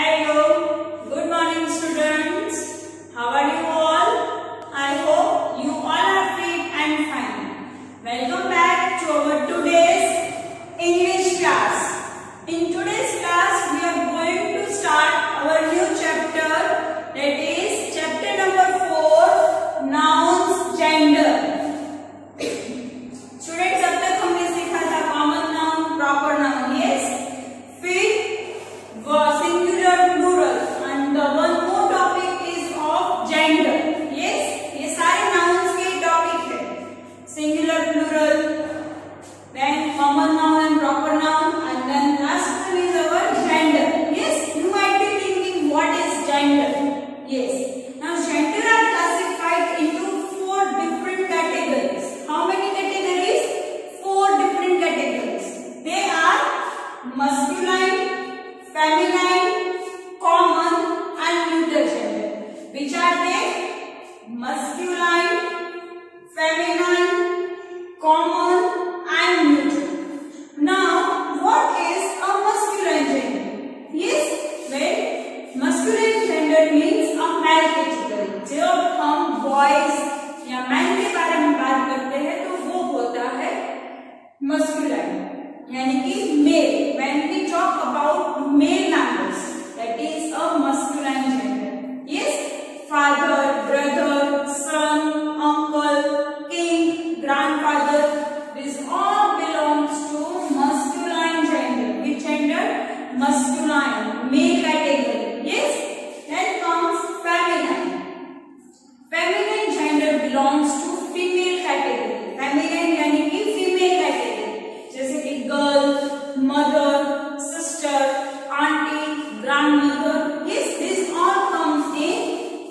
Hello, good morning students. How are you all? I hope you all are fit and fine. Welcome back to our today's English class. In today's class, we are going to start our new chapter, that is chapter number 4, Nouns, Gender. Students, अब तक हमने सीखा था common noun, proper noun, yes. फिर singular, plural, and the one more topic is of gender. Yes, ये सारे nouns के topic है. Singular, plural, then common noun and proper noun, and then last one is our gender. Yes, you might be thinking what is gender? Yes. Now gender are classified into 4 different categories. How many categories? 4 different categories. They are masculine, feminine, common and neuter gender. Which are they? Masculine, feminine, common and neuter. Now, what is a masculine gender? Yes, well, masculine gender means a male category. जब हम boys या men के बारे में बात करते हैं तो वो होता है masculine, यानी कि male. When we talk about male members, that is a masculine gender. Yes, father, brother, son, uncle, king, grandfather. This all belongs to masculine gender. Which gender? Masculine, male category. Yes. Then comes feminine. Feminine gender belongs to female category. Feminine यानी कि female category. जैसे कि girl, mother, sister, auntie, grandmother. Yes, this all comes in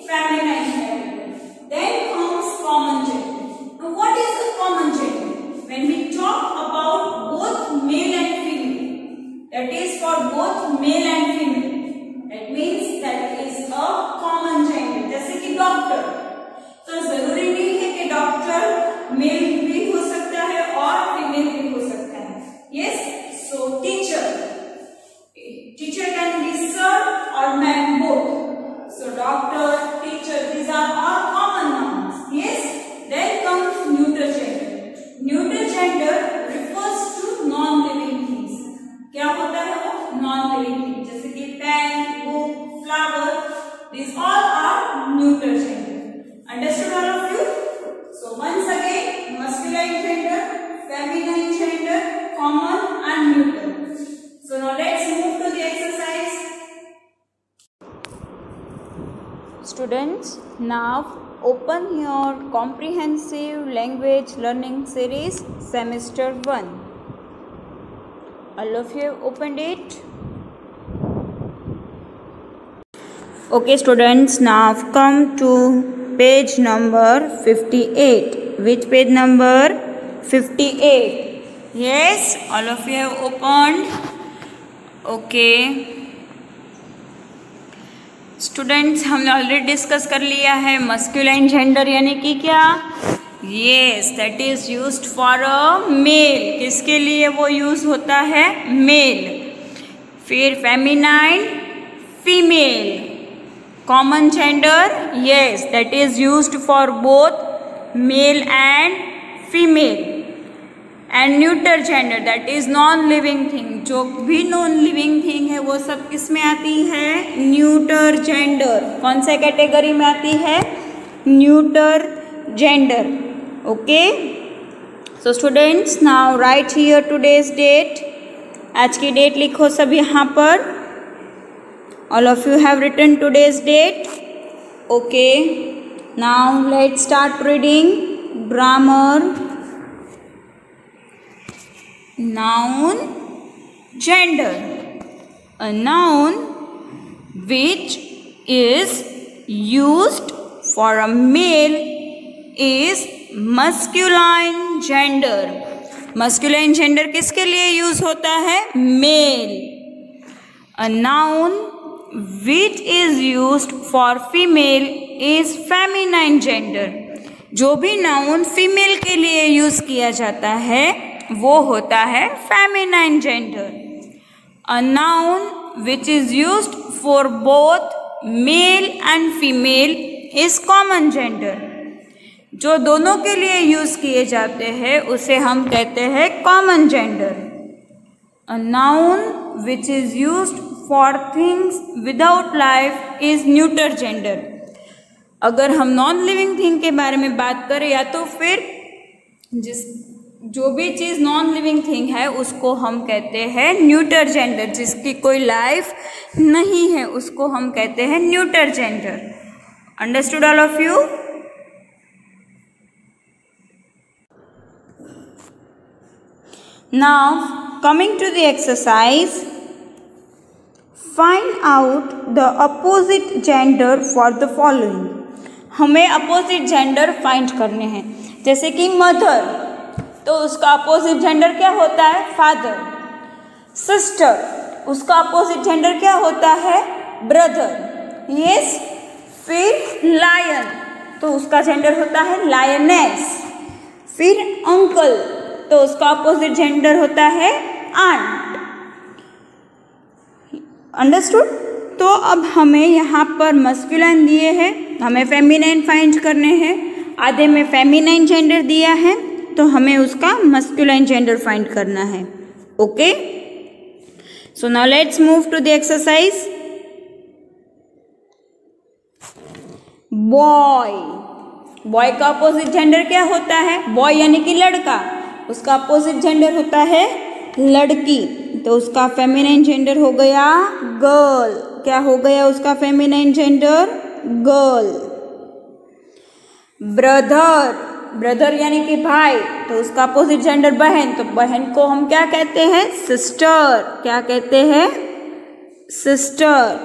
feminine category. Then comes common gender. Now, what is a common gender? When we talk about both male and female, that is for both male and female. That means that is a common gender. जैसे कि doctor. तो जरूरी नहीं है कि doctor mail भी हो सकता है और फीमेल भी हो सकता है. Yes. So teacher can be sir or ma'am both. So doctor, teacher, these are all common nouns. Yes. Then comes neuter gender. Neuter gender refers to non-living things. क्या होता है वो? Non-living things. जैसे कि pen, book, flower. These all are neuter gender. Understood all of you? So once again, masculine gender, feminine gender, common and neuter. So now let's move to the exercise. Students, now open your comprehensive language learning series semester 1. All of you have opened it? Okay students, now come to page number 58. Which page number? 58. Yes, all of you have opened. Okay. Students, हमने already discuss कर लिया है masculine gender यानी कि क्या. Yes, that is used for a male. किसके लिए वो यूज होता है? मेल. फिर feminine, female. Common gender, yes, that is used for both male and female. And neuter gender, that is non living thing. जो भी नॉन लिविंग थिंग है वो सब किस में आती है? Neuter gender. कौन सा कैटेगरी में आती है? Neuter gender. Okay. So students, now write here today's date. आज की डेट लिखो सब यहाँ पर. All of you have written today's date. Okay. Now let's start reading grammar. Noun, gender. A noun which is used for a male is masculine gender. Masculine gender किसके लिए use होता है? Male. A noun which is used for female is feminine gender. जो भी noun female के लिए use किया जाता है वो होता है feminine gender. A noun which is used for both male and female is common gender. जो दोनों के लिए यूज किए जाते हैं उसे हम कहते हैं common gender. A noun which is used for things without life is neuter gender. अगर हम नॉन लिविंग थिंग के बारे में बात करें या तो फिर जो भी चीज़ नॉन लिविंग थिंग है उसको हम कहते हैं न्यूटर जेंडर. जिसकी कोई लाइफ नहीं है उसको हम कहते हैं neuter gender. Understood all of you? Now coming to the exercise, find out the opposite gender for the following. हमें opposite gender find करने हैं. जैसे कि mother, तो उसका opposite gender क्या होता है? father. sister, उसका opposite gender क्या होता है? brother. yes. फिर lion, तो उसका gender होता है lioness. फिर uncle, तो उसका अपोजिट जेंडर होता है आंट. अंडरस्टूड? तो अब हमें यहाँ पर मस्कुलाइन दिए हैं, हमें फेमिनाइन फाइंड करने हैं. आधे में फेमिनाइन जेंडर दिया है तो हमें उसका मस्कुलाइन जेंडर फाइंड करना है. Okay, so now let's move to the exercise. Boy, boy का अपोजिट जेंडर क्या होता है? बॉय यानी कि लड़का, उसका अपोजिट जेंडर होता है लड़की, तो उसका फेमिनाइन जेंडर हो गया गर्ल. क्या हो गया उसका feminine gender? Girl. Brother, brother यानी कि भाई, तो उसका अपोजिट जेंडर बहन, तो बहन को हम क्या कहते हैं? सिस्टर. क्या कहते हैं? सिस्टर.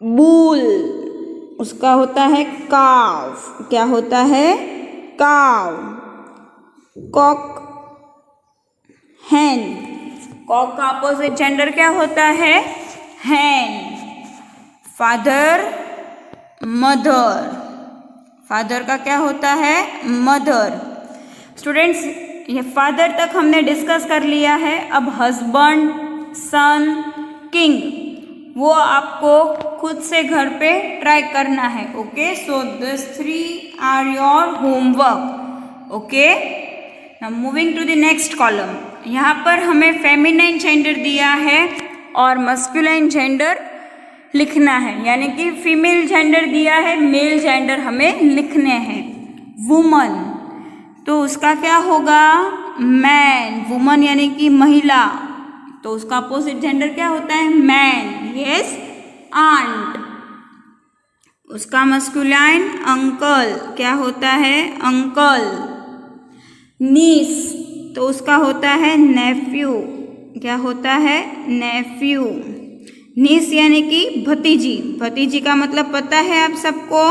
बुल, उसका होता है काव. क्या होता है? काव. कॉक, हैन, कॉक का अपोजिट जेंडर क्या होता है? हैन. फादर, मदर, फादर का क्या होता है? मदर. स्टूडेंट्स, ये फादर तक हमने डिस्कस कर लिया है. अब हस्बैंड, सन, किंग, वो आपको खुद से घर पे ट्राई करना है. Okay, so this 3 are your homework. Okay, now moving to the next column. यहाँ पर हमें फेमिनाइन जेंडर दिया है और मस्कुलाइन जेंडर लिखना है, यानी कि फीमेल जेंडर दिया है, मेल जेंडर हमें लिखने हैं. वुमन, तो उसका क्या होगा? मैन. वुमन यानी कि महिला, तो उसका अपोजिट जेंडर क्या होता है? मैन. यस. आंट, उसका मस्कुलाइन अंकल. क्या होता है? अंकल. नीस, तो उसका होता है नेफ्यू. क्या होता है? नेफ्यू. नीस यानी कि भतीजी. भतीजी का मतलब पता है आप सबको?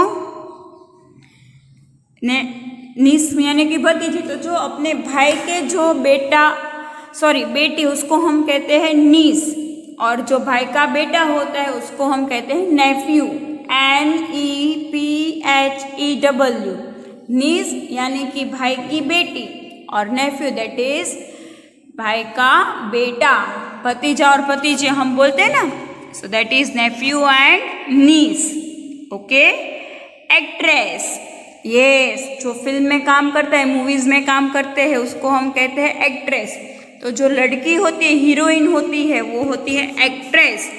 नीस यानी कि भतीजी, तो जो अपने भाई के जो बेटी, उसको हम कहते हैं नीस. और जो भाई का बेटा होता है उसको हम कहते हैं नेफ्यू. NEPHEW. नीस यानी कि भाई की बेटी, और नेफ्यू दैट इज भाई का बेटा. भतीजा और भतीजे हम बोलते हैं ना, so that is nephew and niece. Okay. Actress, yes, जो फिल्म में काम करता है, मूवीज में काम करते हैं, उसको हम कहते हैं एक्ट्रेस. तो जो लड़की होती है, हीरोइन होती है, वो होती है एक्ट्रेस.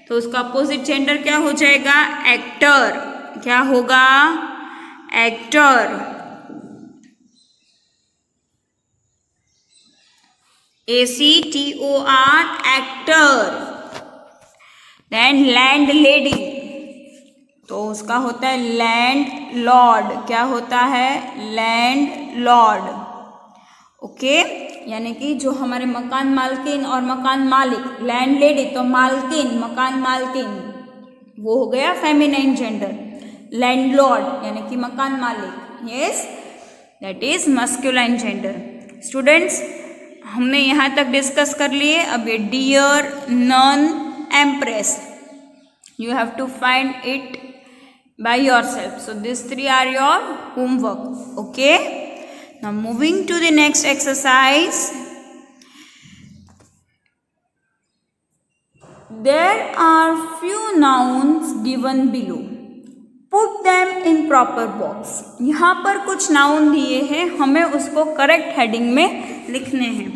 तो उसका अपोजिट जेंडर क्या हो जाएगा? एक्टर. क्या होगा? Actor. ACTOR, actor. Then landlady, तो उसका होता है लैंड लॉर्ड. क्या होता है? Land Lord. ओके, यानी कि जो हमारे मकान मालकिन और मकान मालिक, लैंड लेडी तो मालकिन, मकान मालकिन, वो हो गया फेमिनाइन जेंडर. लैंडलॉर्ड यानी कि मकान मालिक, yes, that is masculine gender. Students, हमने यहाँ तक डिस्कस कर लिए. अब ये deer, nun, empress, you have to find it by yourself. So these 3 are your homework. Okay, Now moving to the next exercise. There are few nouns given below. Put them in proper box. यहाँ पर कुछ noun दिए हैं, हमें उसको correct heading में लिखने हैं.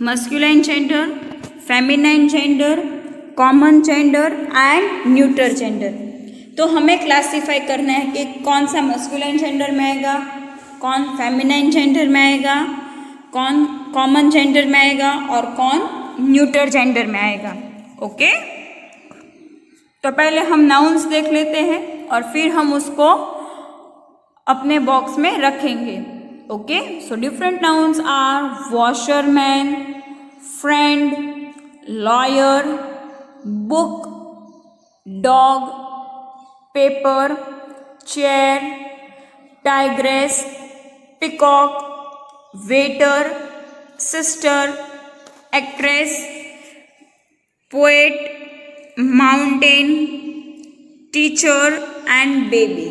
Masculine gender, feminine gender, common gender and neuter gender. तो हमें क्लासीफाई करना है कि कौन सा मस्कुलाइन जेंडर में आएगा, कौन फेमिनाइन जेंडर में आएगा, कौन कॉमन जेंडर में आएगा और कौन न्यूटर जेंडर में आएगा. ओके, तो पहले हम नाउन्स देख लेते हैं और फिर हम उसको अपने बॉक्स में रखेंगे. Okay, so different nouns are washerman, friend, lawyer, book, dog, paper, chair, tigress, peacock, waiter, sister, actress, poet, mountain, teacher and baby.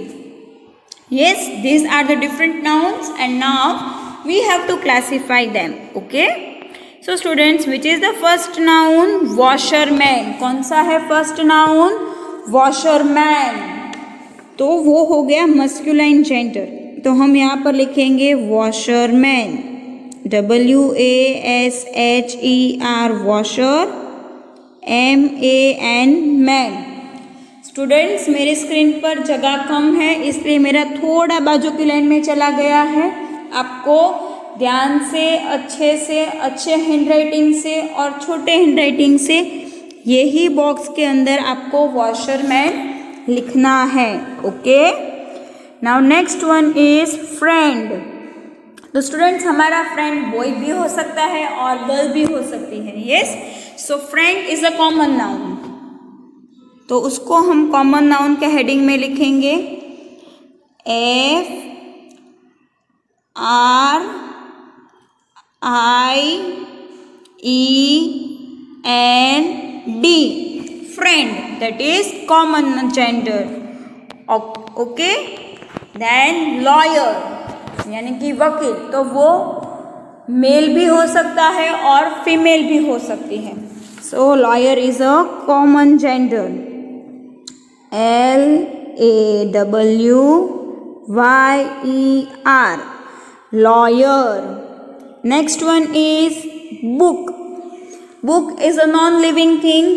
Yes, these are the different nouns and now we have to classify them. Okay, so students, which is the first noun? Washerman. कौन सा है first noun? Washerman. तो वो हो गया masculine gender. तो हम यहाँ पर लिखेंगे washerman, WASHER, washer, MAN, man. Students, मेरी स्क्रीन पर जगह कम है इसलिए मेरा थोड़ा बाजू की लाइन में चला गया है. आपको ध्यान से अच्छे हैंडराइटिंग से और छोटे हैंडराइटिंग से यही बॉक्स के अंदर आपको वॉशरमैन लिखना है. Okay, now next one is friend. तो स्टूडेंट्स, हमारा फ्रेंड बॉय भी हो सकता है और गर्ल भी हो सकती है. Yes, so friend is a common noun. तो उसको हम कॉमन नाउन के हेडिंग में लिखेंगे FRIEND, friend. That is common gender. Okay, then lawyer यानी कि वकील. तो वो मेल भी हो सकता है और फीमेल भी हो सकती है. So lawyer is a common gender. LAWYER, lawyer. Next one is book. Book is a non-living thing.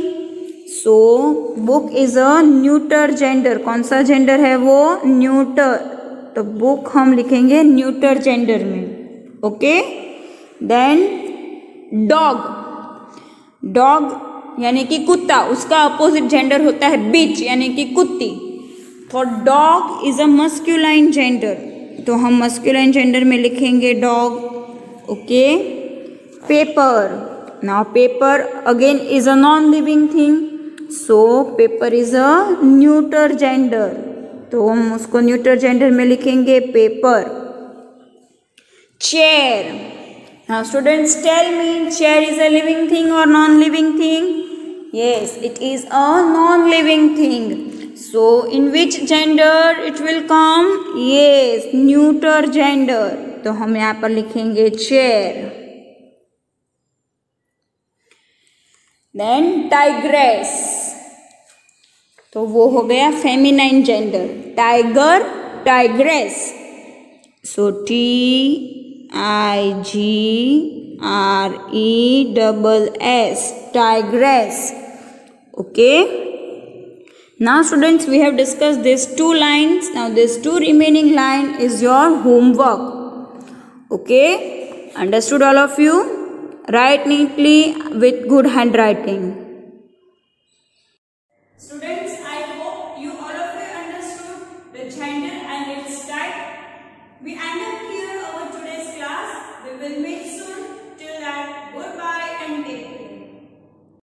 So book is a neuter gender. कौन सा जेंडर है वो? न्यूटर. तो बुक हम लिखेंगे न्यूटर जेंडर में. Okay, then dog. डॉग यानी कि कुत्ता, उसका अपोजिट जेंडर होता है बिच यानी कि कुत्ती. तो dog is a masculine gender. तो हम मस्कुलाइन जेंडर में लिखेंगे dog. Okay, paper. Now paper again is a non living thing. So paper is a neuter gender. तो हम उसको न्यूटर जेंडर में लिखेंगे paper. Chair. Now students, tell me, chair is a living thing or non-living thing? Yes, it is a non-living thing. So in which gender it will come? Yes, neuter gender. तो हम यहाँ पर लिखेंगे chair. Then tigress. तो वो हो गया feminine gender. Tiger, tigress. So TIGRESS, tigress. Okay, now students, we have discussed these two lines. Now this two remaining line is your homework. Okay, understood all of you? Write neatly with good handwriting. Students, I hope you all of you understood the gender and its type. We end up here our today's class. We will meet soon. Till that, goodbye and take care.